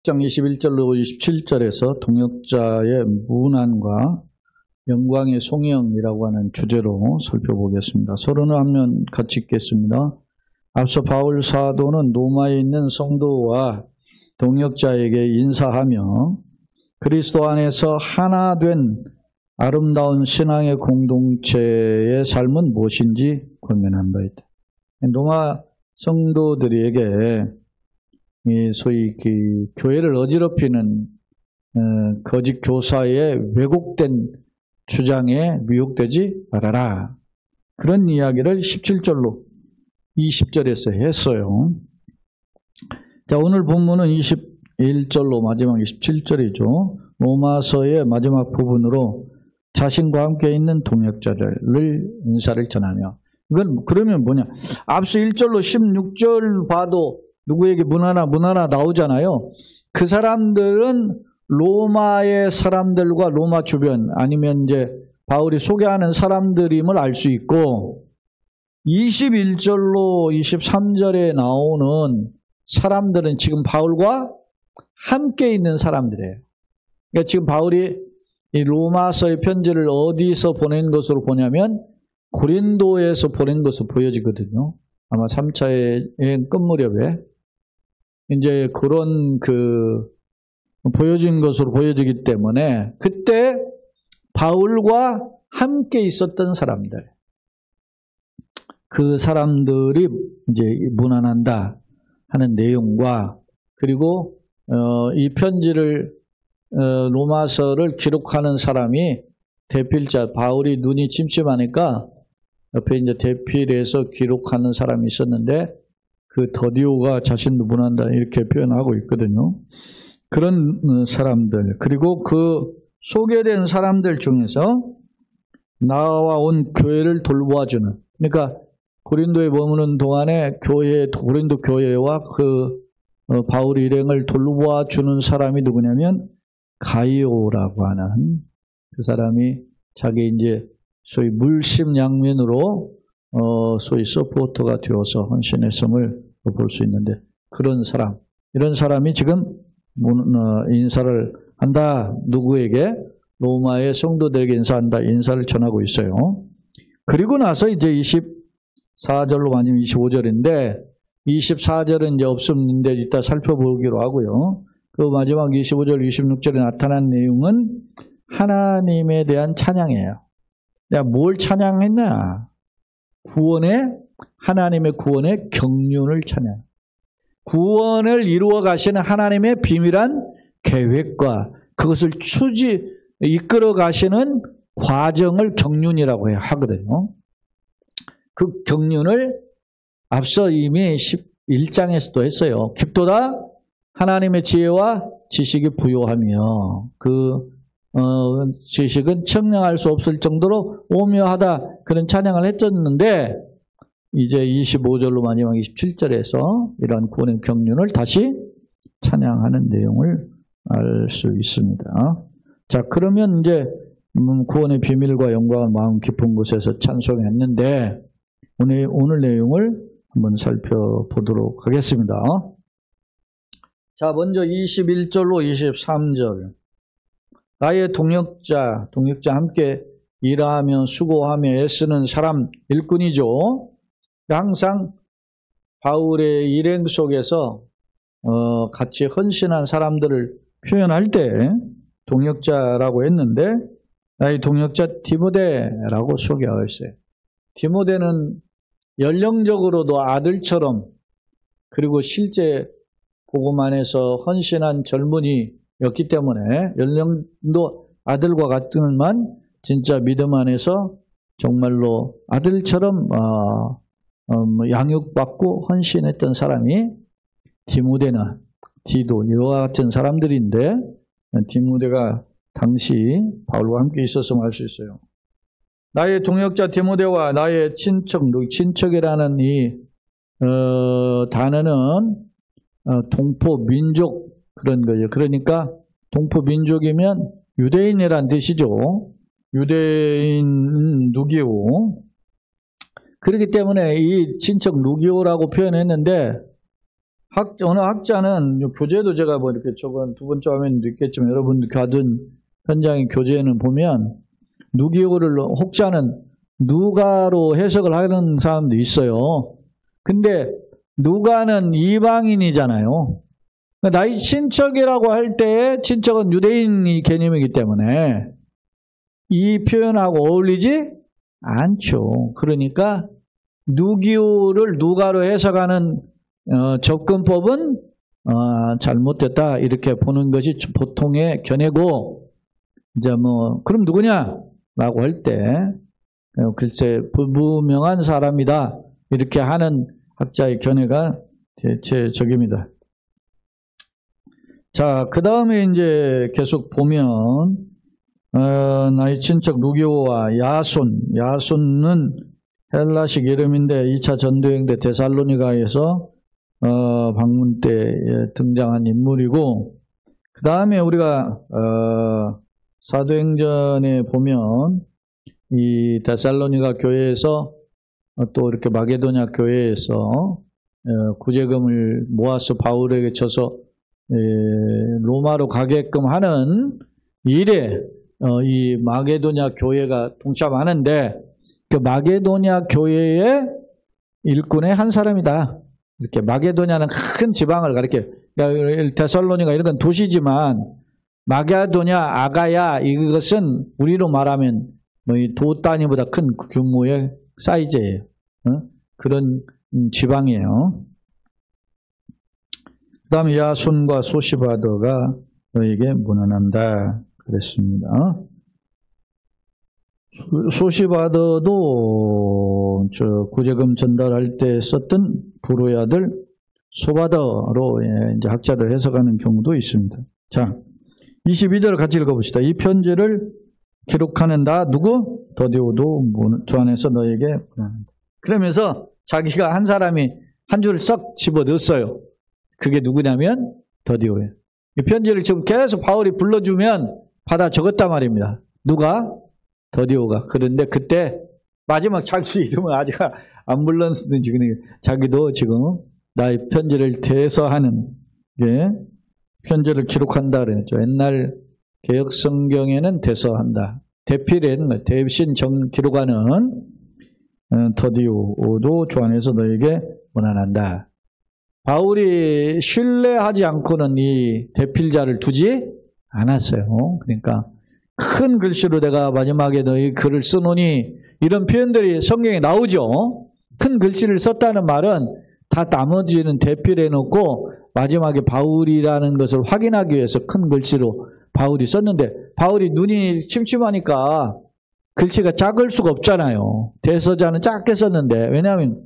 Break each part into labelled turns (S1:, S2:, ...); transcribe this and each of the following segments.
S1: 10장 21절로 27절에서 동역자의 문안과 영광의 송영이라고 하는 주제로 살펴보겠습니다. 서론을 한번 같이 읽겠습니다. 앞서 바울 사도는 로마에 있는 성도와 동역자에게 인사하며 그리스도 안에서 하나 된 아름다운 신앙의 공동체의 삶은 무엇인지 권면한 바 있다. 로마 성도들에게 소위 그 교회를 어지럽히는 거짓 교사의 왜곡된 주장에 미혹되지 말아라. 그런 이야기를 17절로 20절에서 했어요. 자, 오늘 본문은 21절로 마지막 27절이죠. 로마서의 마지막 부분으로 자신과 함께 있는 동역자를 인사를 전하며, 이건 그러면 뭐냐? 앞서 1절로 16절 봐도 누구에게 문하나 나오잖아요. 그 사람들은 로마의 사람들과 로마 주변, 아니면 이제 바울이 소개하는 사람들임을 알 수 있고, 21절로 23절에 나오는 사람들은 지금 바울과 함께 있는 사람들이에요. 그러니까 지금 바울이 이 로마서의 편지를 어디서 보낸 것으로 보냐면 고린도에서 보낸 것으로 보여지거든요. 아마 3차 여행 끝 무렵에 이제 그런 보여진 것으로 보여지기 때문에 그때 바울과 함께 있었던 사람들, 그 사람들이 이제 문안한다 하는 내용과, 그리고 이 편지를 로마서를 기록하는 사람이 대필자, 바울이 눈이 침침하니까 옆에 이제 대필해서 기록하는 사람이 있었는데 그 더디오가 자신도 문한다 이렇게 표현하고 있거든요. 그런 사람들, 그리고 그 소개된 사람들 중에서 나와 온 교회를 돌보아주는, 그러니까 고린도에 머무는 동안에 고린도 교회와 바울의 일행을 돌보아주는 사람이 누구냐면 가이오라고 하는 그 사람이 자기 이제 소위 물심양면으로 소위 서포터가 되어서 헌신했음을 볼 수 있는데, 그런 사람, 이런 사람이 지금 인사를 한다. 누구에게? 로마의 성도들에게 인사한다. 인사를 전하고 있어요. 그리고 나서 이제 24절로 마지막 25절인데 24절은 이제 없음인데 이따 살펴보기로 하고요. 그 마지막 25절, 26절에 나타난 내용은 하나님에 대한 찬양이에요. 내가 뭘 찬양했냐? 하나님의 구원의 경륜을 찬양. 구원을 이루어 가시는 하나님의 비밀한 계획과 그것을 이끌어 가시는 과정을 경륜이라고 하거든요. 그 경륜을 앞서 이미 11장에서도 했어요. 깊도다 하나님의 지혜와 지식이 부요하며 그 지식은 측량할 수 없을 정도로 오묘하다, 그런 찬양을 했었는데 이제 25절로 마지막 27절에서 이러한 구원의 경륜을 다시 찬양하는 내용을 알 수 있습니다. 자, 그러면 이제 구원의 비밀과 영광을 마음 깊은 곳에서 찬송했는데 오늘 내용을 한번 살펴보도록 하겠습니다. 자, 먼저 21절로 23절. 나의 동역자 함께 일하며 수고하며 애쓰는 사람, 일꾼이죠. 항상 바울의 일행 속에서 같이 헌신한 사람들을 표현할 때 동역자라고 했는데, 나의 동역자 디모데라고 소개하고 있어요. 디모데는 연령적으로도 아들처럼, 그리고 실제 복음 안에서 헌신한 젊은이였기 때문에 연령도 아들과 같지만 진짜 믿음 안에서 정말로 아들처럼 양육받고 헌신했던 사람이 디모데나 디도, 이와 같은 사람들인데, 디모데가 당시 바울과 함께 있었음을 알 수 있어요. 나의 동역자 디모데와 나의 친척이라는 이 단어는 동포민족 그런 거예요. 그러니까 동포민족이면 유대인이란 뜻이죠. 유대인 누기오. 그렇기 때문에 이 친척 누기오라고 표현했는데 어느 학자는 교재도 제가 뭐 이렇게 저건 두 번째 화면에도 있겠지만 여러분들 가든 현장의 교재에는 보면 누기호를 혹자는 누가로 해석을 하는 사람도 있어요. 근데 누가는 이방인이잖아요. 나의 친척이라고 할 때 친척은 유대인이 개념이기 때문에 이 표현하고 어울리지 않죠. 그러니까 누기호를 누가로 해석하는 접근법은 잘못됐다 이렇게 보는 것이 보통의 견해고, 이제 뭐 그럼 누구냐라고 할 때 글쎄 불분명한 사람이다 이렇게 하는 학자의 견해가 대체적입니다. 자, 그 다음에 이제 계속 보면 나의 친척 누기호와 야손은 헬라식 이름인데 2차 전도여행 때 데살로니가에서 방문 때 등장한 인물이고, 그 다음에 우리가 사도행전에 보면 이 데살로니가 교회에서 또 이렇게 마게도냐 교회에서 구제금을 모아서 바울에게 줘서 로마로 가게끔 하는 일에 이 마게도냐 교회가 동참하는데, 그 마게도냐 교회의 일꾼의 한 사람이다. 이렇게 마게도냐는 큰 지방을 가리켜. 데살로니가 이런 건 도시지만 마게도냐, 아가야 이것은 우리로 말하면 이 도 단위보다 큰 규모의 사이즈예요. 그런 지방이에요. 그 다음에 야손과 소시바더가 너에게 문안한다 그랬습니다. 소시바더도 저 구제금 전달할 때 썼던 브로의 아들 소바더로 이제 학자들 해석하는 경우도 있습니다. 자, 22절을 같이 읽어봅시다. 이 편지를 기록하는 나 누구? 더디오도 주 안에서 너에게 문안한다. 그러면서 자기가 한 사람이 한 줄을 썩 집어넣었어요. 그게 누구냐면 더디오예요. 이 편지를 지금 계속 바울이 불러주면 받아 적었단 말입니다. 누가? 더디오가. 그런데 그때 마지막 자기 이름을 아직 안 불렀는지 자기도 지금 나의 편지를 대서하는 편지를 기록한다 그랬죠. 옛날 개혁 성경에는 대서한다. 대필에는 대신 기록하는 더디오도 주 안에서 너에게 문안한다. 바울이 신뢰하지 않고는 이 대필자를 두지 않았어요. 그러니까 큰 글씨로 내가 마지막에 너희 글을 쓰노니 이런 표현들이 성경에 나오죠. 큰 글씨를 썼다는 말은 다 나머지는 대필해 놓고 마지막에 바울이라는 것을 확인하기 위해서 큰 글씨로 바울이 썼는데, 바울이 눈이 침침하니까 글씨가 작을 수가 없잖아요. 대서자는 작게 썼는데, 왜냐하면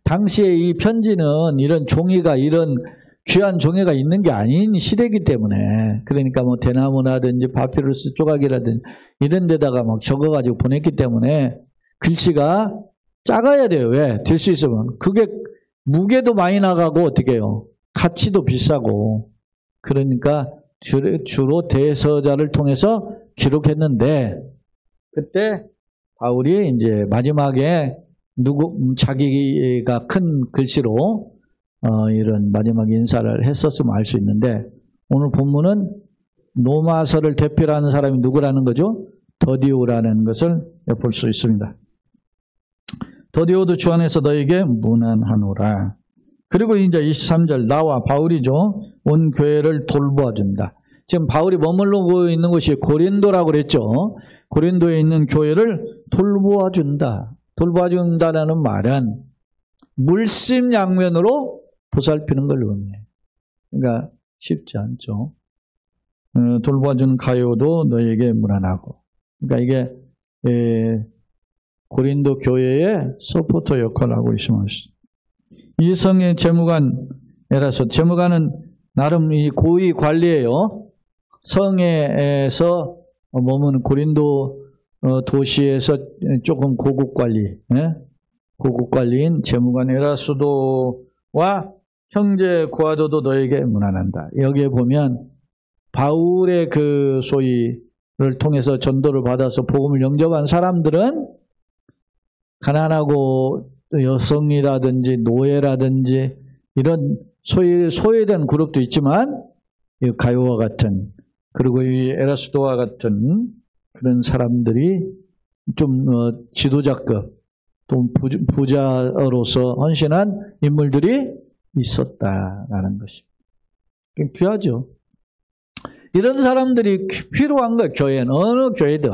S1: 당시에 이 편지는 이런 종이가 이런 귀한 종이가 있는 게 아닌 시대이기 때문에, 그러니까 뭐 대나무라든지 파피루스 조각이라든지 이런 데다가 막 적어가지고 보냈기 때문에 글씨가 작아야 돼요. 왜? 될 수 있으면. 그게 무게도 많이 나가고 어떻게 해요? 가치도 비싸고. 그러니까 주로 대서자를 통해서 기록했는데, 그때 바울이 이제 마지막에 자기가 큰 글씨로 이런 마지막 인사를 했었으면 알 수 있는데, 오늘 본문은 로마서를 대필하는 사람이 누구라는 거죠? 더디오라는 것을 볼 수 있습니다. 더디오도 주 안에서 너에게 문안하노라. 그리고 이제 23절 나와 바울이죠. 온 교회를 돌보아준다. 지금 바울이 머물고 있는 곳이 고린도라고 그랬죠. 고린도에 있는 교회를 돌보아준다. 돌보아준다라는 말은 물심양면으로 보살피는 걸 의미해요. 그러니까 쉽지 않죠. 돌보아주는 가요도 너에게 문안하고. 그러니까 이게 고린도 교회의 서포터 역할을 하고 있습니다. 이 성의 재무관 에라서, 재무관은 나름 이 고위 관리예요. 성에서 머무는 고린도 도시에서 조금 고급 관리, 고급 관리인 재무관 에라수도와 형제 구하도도 너에게 문안한다. 여기에 보면 바울의 그 소위를 통해서 전도를 받아서 복음을 영접한 사람들은 가난하고 여성이라든지 노예라든지 이런 소외된 그룹도 있지만 이 가요와 같은 그리고 이 에라스도와 같은 그런 사람들이 좀 지도자급 또 부자로서 헌신한 인물들이 있었다라는 것입니다. 귀하죠. 이런 사람들이 필요한 거예요. 교회는 어느 교회든.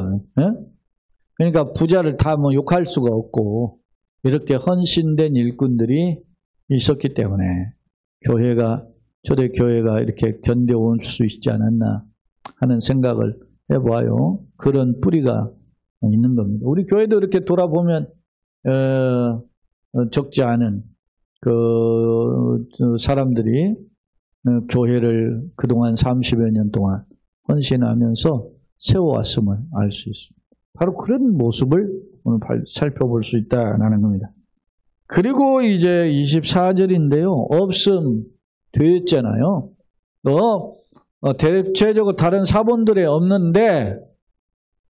S1: 그러니까 부자를 다 뭐 욕할 수가 없고 이렇게 헌신된 일꾼들이 있었기 때문에 초대교회가 이렇게 견뎌올 수 있지 않았나 하는 생각을 해봐요. 그런 뿌리가 있는 겁니다. 우리 교회도 이렇게 돌아보면 적지 않은 그 사람들이 교회를 그동안 30여 년 동안 헌신하면서 세워왔음을 알 수 있습니다. 바로 그런 모습을 오늘 살펴볼 수 있다는 겁니다. 그리고 이제 24절인데요. 없음 되었잖아요. 대체적으로 다른 사본들에 없는데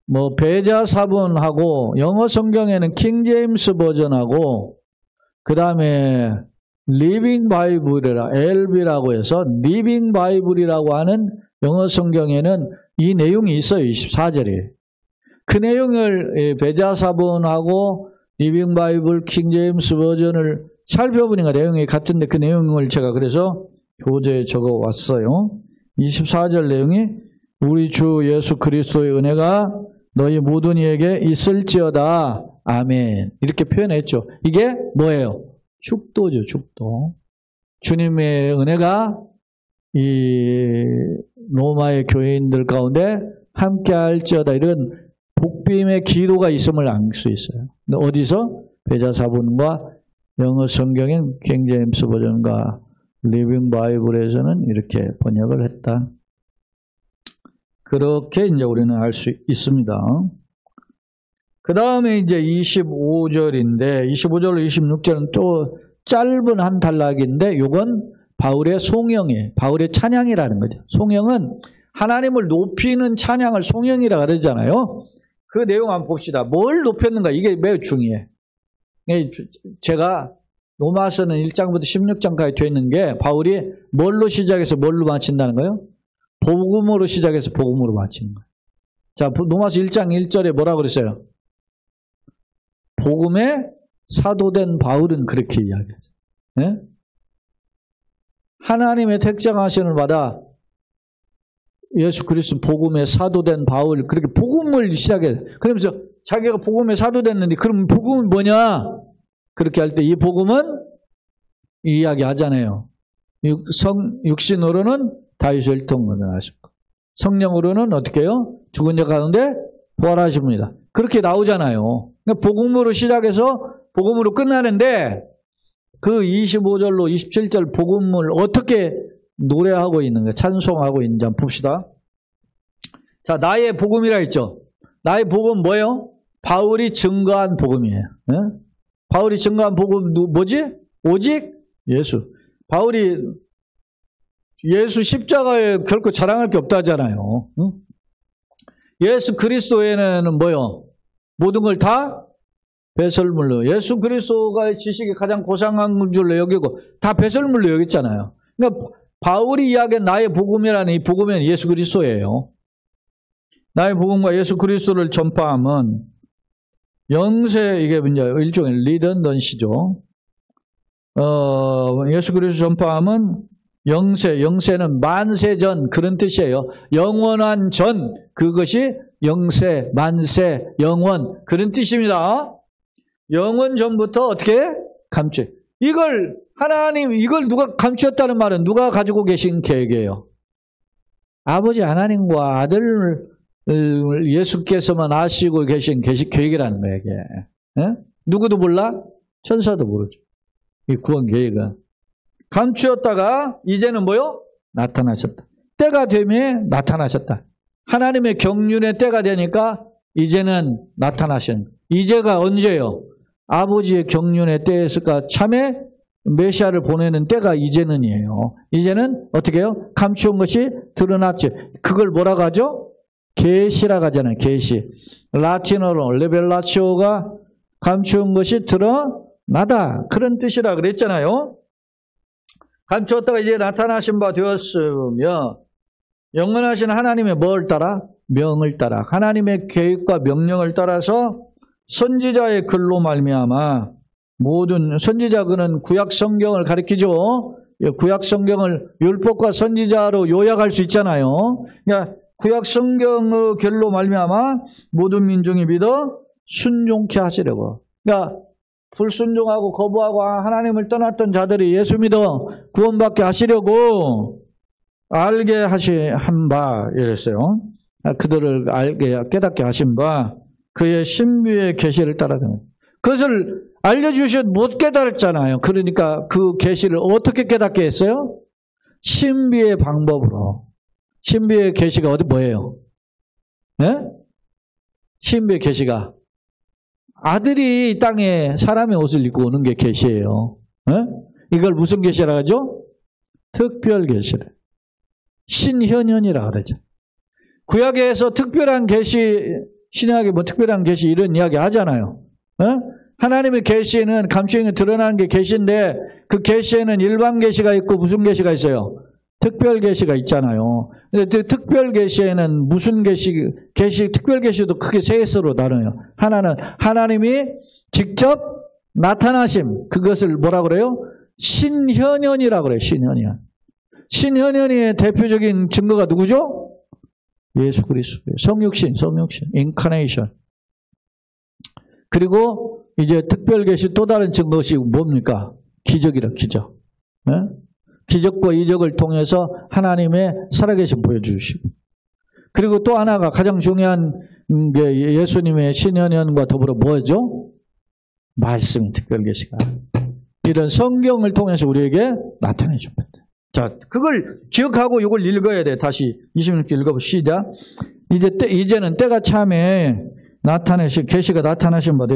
S1: 뭐 배자 사본하고 영어 성경에는 킹 제임스 버전하고 그 다음에 리빙 바이블이라 LB라고 해서 리빙 바이블이라고 하는 영어 성경에는 이 내용이 있어요. 24절에. 그 내용을 배자 사본하고 리빙 바이블 킹 제임스 버전을 살펴보니까 내용이 같은데 그 내용을 제가 그래서 교재에 적어 왔어요. 24절 내용이 우리 주 예수 그리스도의 은혜가 너희 모든 이에게 있을지어다. 아멘. 이렇게 표현했죠. 이게 뭐예요? 축도죠. 축도. 주님의 은혜가 이 로마의 교회인들 가운데 함께 할지어다. 이런 복빔의 기도가 있음을 알 수 있어요. 어디서? 배자사본과 영어 성경인 킹 제임스 버전과 리빙 바이블에서는 이렇게 번역을 했다. 그렇게 이제 우리는 알 수 있습니다. 그 다음에 이제 25절인데 25절로 26절은 또 짧은 한 단락인데 이건 바울의 송영이에요. 바울의 찬양이라는 거죠. 송영은 하나님을 높이는 찬양을 송영이라고 그러잖아요. 그 내용 한번 봅시다. 뭘 높였는가? 이게 매우 중요해. 제가 로마서는 1장부터 16장까지 되어 있는 게 바울이 뭘로 시작해서 뭘로 마친다는 거예요? 복음으로 시작해서 복음으로 마치는 거예요. 자, 로마서 1장 1절에 뭐라고 그랬어요? 복음의 사도된 바울은 그렇게 이야기했어요. 네? 하나님의 택정하심을 받아 예수 그리스도 복음의 사도된 바울 그렇게 복음을 시작해요. 그러면서 자기가 복음의 사도됐는데 그럼 복음은 뭐냐? 그렇게 할 때 이 복음은 이 이야기 하잖아요. 육신으로는 다윗의 혈통을 하셨고 성령으로는 어떻게 해요? 죽은 자 가운데 부활하십니다. 그렇게 나오잖아요. 그러니까 복음으로 시작해서 복음으로 끝나는데 그 25절로 27절 복음을 어떻게 노래하고 있는가, 찬송하고 있는지 한번 봅시다. 자, 나의 복음이라 했죠. 나의 복음 뭐예요? 바울이 증거한 복음이에요. 네? 바울이 증거한 복음 뭐지? 오직 예수. 바울이 예수 십자가에 결코 자랑할 게 없다 하잖아요. 응? 예수 그리스도에는 뭐요? 모든 걸 다 배설물로. 예수 그리스도가 지식이 가장 고상한 줄로 여기고 다 배설물로 여겼잖아요. 그러니까 바울이 이야기한 나의 복음이라는 이 복음은 예수 그리스도예요. 나의 복음과 예수 그리스도를 전파함은 영세, 이게 이제 일종의 리던던시죠. 예수 그리스도 전파함은 영세는 만세전 그런 뜻이에요. 영원한 전, 그것이 영세, 만세, 영원 그런 뜻입니다. 영원 전부터 어떻게 감추? 이걸 누가 감추었다는 말은 누가 가지고 계신 계획이에요? 아버지 하나님과 아들 예수께서만 아시고 계신 계획이라는 거예요. 이게. 예? 누구도 몰라? 천사도 모르죠. 이 구원 계획은. 감추었다가 이제는 뭐요? 나타나셨다. 때가 되면 나타나셨다. 하나님의 경륜의 때가 되니까 이제는 나타나신. 이제가 언제요? 아버지의 경륜의 때였을까? 참에 메시아를 보내는 때가 이제는이에요. 이제는 어떻게 해요? 감추은 것이 드러났죠. 그걸 뭐라고 하죠? 계시라고 하잖아요. 계시. 라틴어로 레벨라치오가 감추은 것이 드러나다. 그런 뜻이라 그랬잖아요. 감추었다가 이제 나타나신 바 되었으며 영원하신 하나님의 뭘 따라? 명을 따라. 하나님의 계획과 명령을 따라서 선지자의 글로 말미암아 모든 선지자 그는 구약 성경을 가리키죠. 구약 성경을 율법과 선지자로 요약할 수 있잖아요. 그러니까 구약 성경의 글로 말미암아 모든 민중이 믿어 순종케 하시려고. 그러니까 불순종하고 거부하고 하나님을 떠났던 자들이 예수 믿어 구원받게 하시려고 알게 한 바 이랬어요. 그들을 알게 깨닫게 하신 바 그의 신비의 계시를 따라가는. 그것을 알려주셔도 못 깨달았잖아요. 그러니까 그 계시를 어떻게 깨닫게 했어요? 신비의 방법으로. 신비의 계시가 뭐예요? 네? 신비의 계시가 아들이 이 땅에 사람의 옷을 입고 오는 게 계시예요. 네? 이걸 무슨 계시라 하죠? 특별 계시래. 신현현이라 그러죠. 구약에서 특별한 계시, 신약에 뭐 특별한 계시 이런 이야기 하잖아요. 네? 하나님의 계시는 감추인에 드러나는 게 계시인데 그 계시에는 일반 계시가 있고 무슨 계시가 있어요? 특별 계시가 있잖아요. 근데 특별 계시에는 무슨 계시 특별 계시도 크게 세 개로 나눠요. 하나는 하나님이 직접 나타나심, 그것을 뭐라 그래요? 신현현이라고 그래요. 신현현. 신현현의 대표적인 증거가 누구죠? 예수 그리스도예요. 성육신, 인카네이션. 그리고 이제 특별 계시 또 다른 증거시 뭡니까? 기적이라 기적. 네? 기적과 이적을 통해서 하나님의 살아계심 보여주시고. 그리고 또 하나가 가장 중요한 게 예수님의 신현현과 더불어 뭐죠? 말씀이 특별 계시가. 이런 성경을 통해서 우리에게 나타내 줍니다. 자, 그걸 기억하고 이걸 읽어야 돼. 다시 26절 읽어봅시다. 이제는 때가 참에 계시가 나타나신 바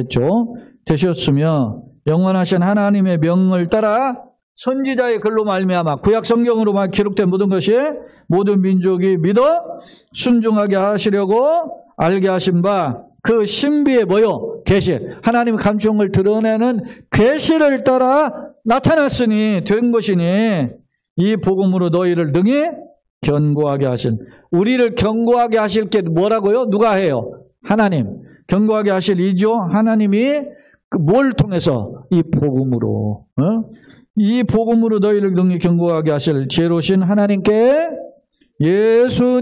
S1: 되셨으며 영원하신 하나님의 명을 따라 선지자의 글로 말미암아 구약 성경으로만 기록된 모든 것이 모든 민족이 믿어 순종하게 하시려고 알게 하신 바 그 신비의 뭐요? 계시. 하나님의 감추을 드러내는 계시를 따라 나타났으니 된 것이니 이 복음으로 너희를 능히 견고하게 하신. 우리를 견고하게 하실 게 뭐라고요? 누가 해요? 하나님. 견고하게 하실 이죠. 하나님이 뭘 통해서? 이 복음으로. 이 복음으로 너희를 능히 견고하게 하실 지혜로우신 하나님께 예수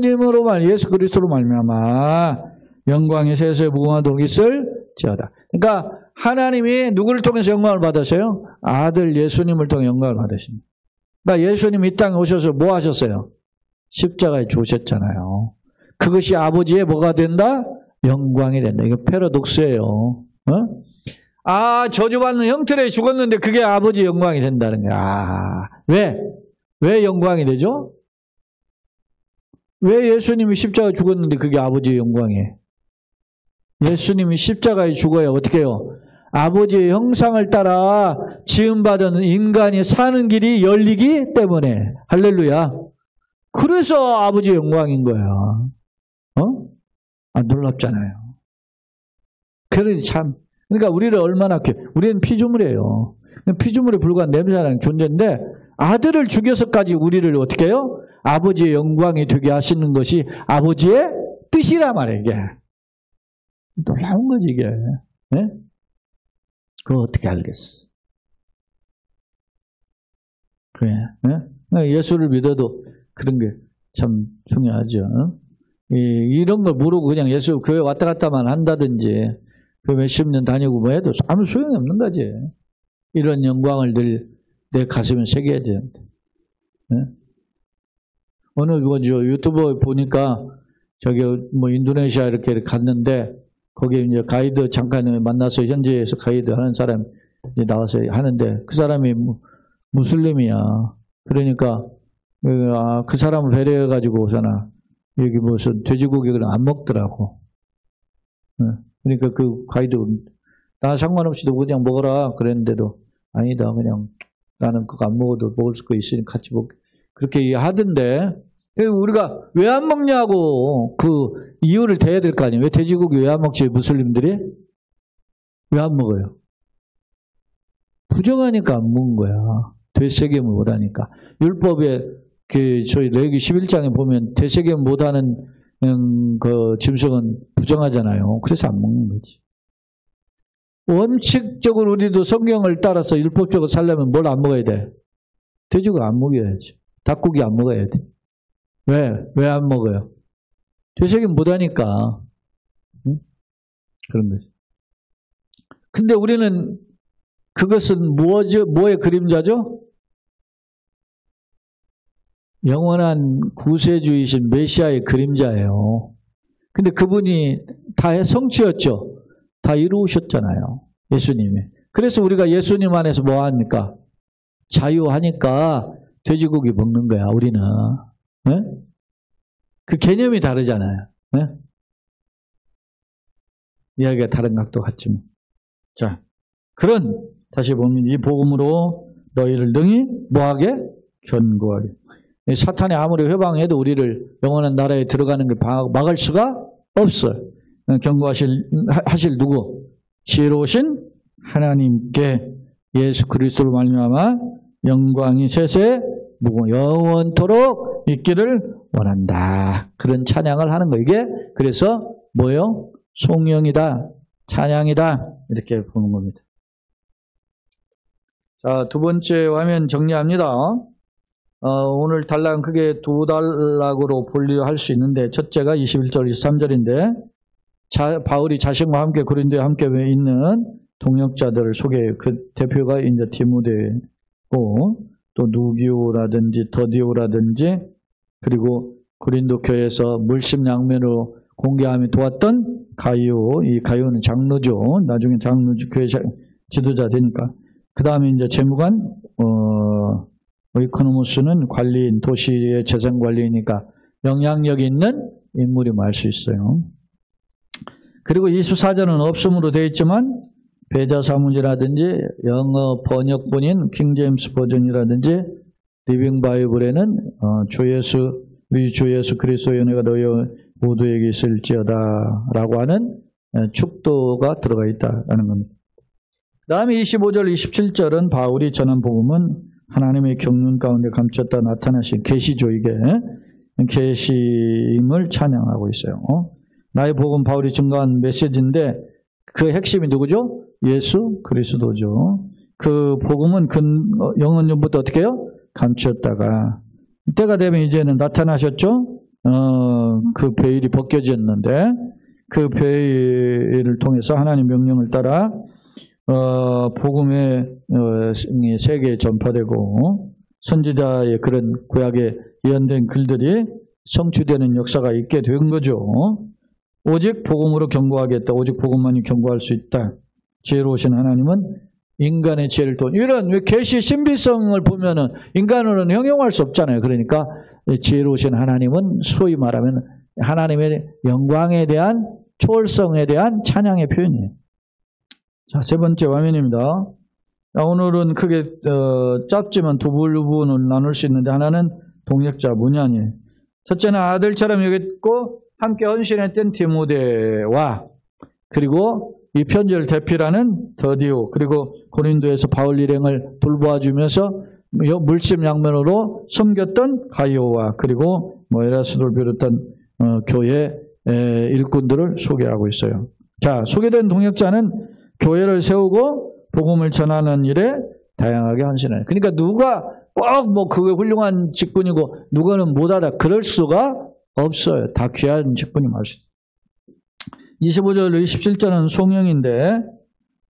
S1: 그리스도로 말미암아 영광이 세세에 무궁하도록 있을지어다. 그러니까 하나님이 누구를 통해서 영광을 받으세요? 아들 예수님을 통해 영광을 받으십니다. 그러니까 예수님이 이 땅에 오셔서 뭐 하셨어요? 십자가에 죽으셨잖아요. 그것이 아버지의 뭐가 된다? 영광이 된다. 이거 패러독스예요. 저주받는 형틀에 죽었는데 그게 아버지의 영광이 된다는 거야. 왜 영광이 되죠? 왜 예수님이 십자가에 죽었는데 그게 아버지의 영광이에요? 예수님이 십자가에 죽어야 어떻게 해요? 아버지의 형상을 따라 지음받은 인간이 사는 길이 열리기 때문에. 할렐루야. 그래서 아버지의 영광인 거야. 놀랍잖아요. 그러니까 우리를 얼마나 우리는 피조물이에요. 피조물에 불과한 냄새나는 존재인데 아들을 죽여서까지 우리를 어떻게 해요? 아버지의 영광이 되게 하시는 것이 아버지의 뜻이란 말이에요. 이게. 놀라운 거지 이게. 네? 그걸 어떻게 알겠어? 그래. 네? 예수를 믿어도 그런 게 참 중요하죠. 이런 걸 모르고 그냥 예수 교회 왔다 갔다만 한다든지 그 몇십 년 다니고 뭐 해도 아무 소용이 없는 거지. 이런 영광을 늘 내 가슴에 새겨야 되는데. 네? 어느 유튜브 보니까 저기 뭐 인도네시아 이렇게 갔는데 거기에 이제 가이드 잠깐 만나서 현지에서 가이드 하는 사람 나와서 하는데 그 사람이 무슬림이야. 그러니까 그 사람을 배려해 가지고서나 여기 무슨 돼지고기를 안 먹더라고. 그러니까 그 가이드 나 상관없이 도 그냥 먹어라 그랬는데도 아니다 그냥 나는 그거 안 먹어도 먹을 수 있으니 같이 먹 그렇게 하던데 우리가 왜 안 먹냐고 그 이유를 대야 될 거 아니에요. 왜 돼지고기 왜 안 먹지 무슬림들이? 왜 안 먹어요? 부정하니까 안 먹는 거야. 되새김을 못하니까. 율법에 저희 레위기 11장에 보면 되새김 못하는 그 짐승은 부정하잖아요. 그래서 안 먹는 거지. 원칙적으로 우리도 성경을 따라서 율법적으로 살려면 뭘 안 먹어야 돼? 돼지고기 안 먹어야지. 닭고기 안 먹어야 돼. 왜 안 먹어요? 되새김 못하니까. 응? 그런 거지. 근데 우리는 그것은 뭐의 그림자죠? 영원한 구세주이신 메시아의 그림자예요. 근데 그분이 다 성취였죠. 다 이루셨잖아요. 예수님이. 그래서 우리가 예수님 안에서 뭐 합니까? 자유하니까 돼지고기 먹는 거야, 우리는. 네? 그 개념이 다르잖아요. 네? 이야기가 다른 각도 같지만. 자, 다시 보면 이 복음으로 너희를 능히 뭐하게? 견고하게. 사탄이 아무리 회방해도 우리를 영원한 나라에 들어가는 걸 막을 수가 없어요. 견고하실 누구? 지혜로우신 하나님께 예수 그리스도로 말미암아 영광이 세세 영원토록 있기를 원한다. 그런 찬양을 하는 거. 이게 그래서 뭐요? 송영이다. 찬양이다. 이렇게 보는 겁니다. 자, 두 번째 화면 정리합니다. 오늘 단락은 크게 두 단락으로 분류할 수 있는데, 첫째가 21절, 23절인데, 바울이 자신과 함께 고린도에 함께 있는 동역자들을 소개해요. 그 대표가 이제 디모데고, 또 누기오라든지 더디오라든지, 그리고 고린도 교회에서 물심양면으로 공개함에 도왔던 가이오, 이 가이오는 장로죠. 나중에 교회 지도자 되니까. 그 다음에 이제 재무관, 이코노무스는 관리인, 도시의 재정 관리니까 영향력 있는 인물이 말 수 있어요. 그리고 24절은 없음으로 되어 있지만 배자사문이라든지 영어 번역본인 킹제임스 버전이라든지 리빙 바이블에는 우리 주 예수 그리스도의 은혜가 너희 모두에게 있을지어다 라고 하는 축도가 들어가 있다는 겁니다. 그 다음에 25절, 27절은 바울이 전한 복음은 하나님의 경륜 가운데 감췄다 나타나신 계시죠. 이게 계시임을 찬양하고 있어요. 나의 복음 바울이 증거한 메시지인데 그 핵심이 누구죠? 예수 그리스도죠. 그 복음은 영원전부터 어떻게 해요? 감추었다가 때가 되면 이제는 나타나셨죠. 그 베일이 벗겨졌는데 그 베일을 통해서 하나님 명령을 따라 복음의 세계에 전파되고 선지자의 그런 구약에 예언된 글들이 성취되는 역사가 있게 된 거죠. 오직 복음으로 견고하겠다. 오직 복음만이 견고할 수 있다. 지혜로우신 하나님은 인간의 지혜를 이런 계시 신비성을 보면은 인간으로는 형용할 수 없잖아요. 그러니까 지혜로우신 하나님은 소위 말하면 하나님의 영광에 대한 초월성에 대한 찬양의 표현이에요. 자, 세 번째 화면입니다. 오늘은 크게 짧지만 두 부분을 나눌 수 있는데 하나는 동역자 문안이에요. 첫째는 아들처럼 여겼고 함께 헌신했던 디모데와 그리고 이 편지를 대필하는 더디오 그리고 고린도에서 바울 일행을 돌보아주면서 물심양면으로 섬겼던 가이오와 그리고 에라스도를 비롯한 교회 일꾼들을 소개하고 있어요. 자, 소개된 동역자는 교회를 세우고 복음을 전하는 일에 다양하게 헌신해요. 그러니까 누가 꼭 그게 훌륭한 직분이고 누구는 못하다 그럴 수가 없어요. 다 귀한 직분이 맞습니다. 25절, 27절은 송영인데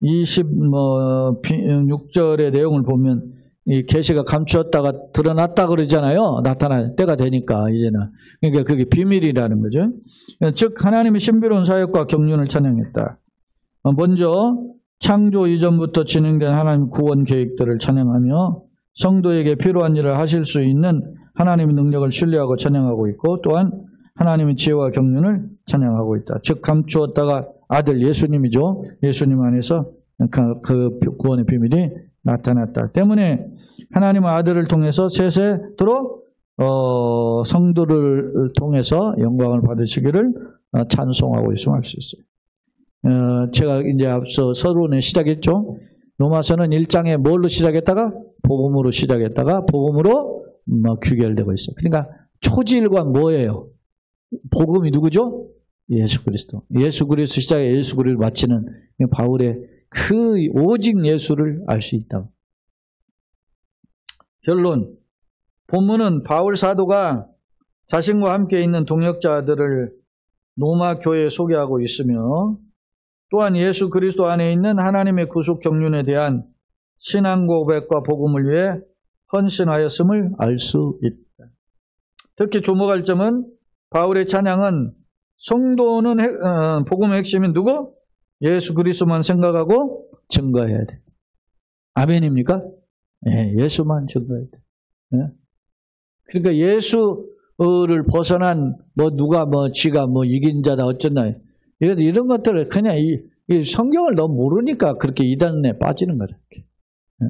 S1: 26절의 내용을 보면 이 계시가 감추었다가 드러났다 그러잖아요. 나타날 때가 되니까 이제는. 그러니까 그게 비밀이라는 거죠. 즉 하나님의 신비로운 사역과 경륜을 찬양했다. 먼저 창조 이전부터 진행된 하나님 구원 계획들을 찬양하며 성도에게 필요한 일을 하실 수 있는 하나님의 능력을 신뢰하고 찬양하고 있고 또한 하나님의 지혜와 경륜을 찬양하고 있다. 즉 감추었다가 아들 예수님이죠. 예수님 안에서 그 구원의 비밀이 나타났다. 때문에 하나님의 아들을 통해서 세세토록 성도를 통해서 영광을 받으시기를 찬송하고 있음을 알 수 있어요. 제가 이제 앞서 서론에 시작했죠. 로마서는 1장에 뭘로 시작했다가 복음으로 시작했다가 복음으로 귀결되고 있어요. 그러니까 초지일관 뭐예요? 복음이 누구죠? 예수 그리스도. 예수 그리스도 시작에 예수 그리스도를 마치는 바울의 그 오직 예수를 알 수 있다. 결론. 본문은 바울 사도가 자신과 함께 있는 동역자들을 로마 교회에 소개하고 있으며 또한 예수 그리스도 안에 있는 하나님의 구속 경륜에 대한 신앙 고백과 복음을 위해 헌신하였음을 알 수 있다. 특히 주목할 점은 바울의 찬양은 성도는 복음의 핵심인 누구? 예수 그리스도만 생각하고 증거해야 돼. 아멘입니까? 네, 예수만 증거해야 돼. 네? 그러니까 예수를 벗어난 누가 지가 이긴 자다 어쩐다. 이런 것들을 그냥 이 성경을 너무 모르니까 그렇게 이단에 빠지는 거라. 네?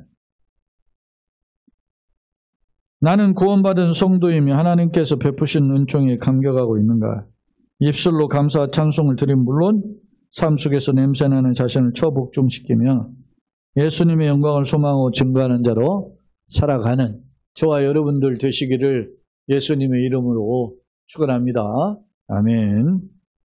S1: 나는 구원받은 성도이며 하나님께서 베푸신 은총에 감격하고 있는가. 입술로 감사와 찬송을 드린 물론 삶 속에서 냄새나는 자신을 처복종시키며 예수님의 영광을 소망하고 증거하는 자로 살아가는 저와 여러분들 되시기를 예수님의 이름으로 축원합니다. 아멘.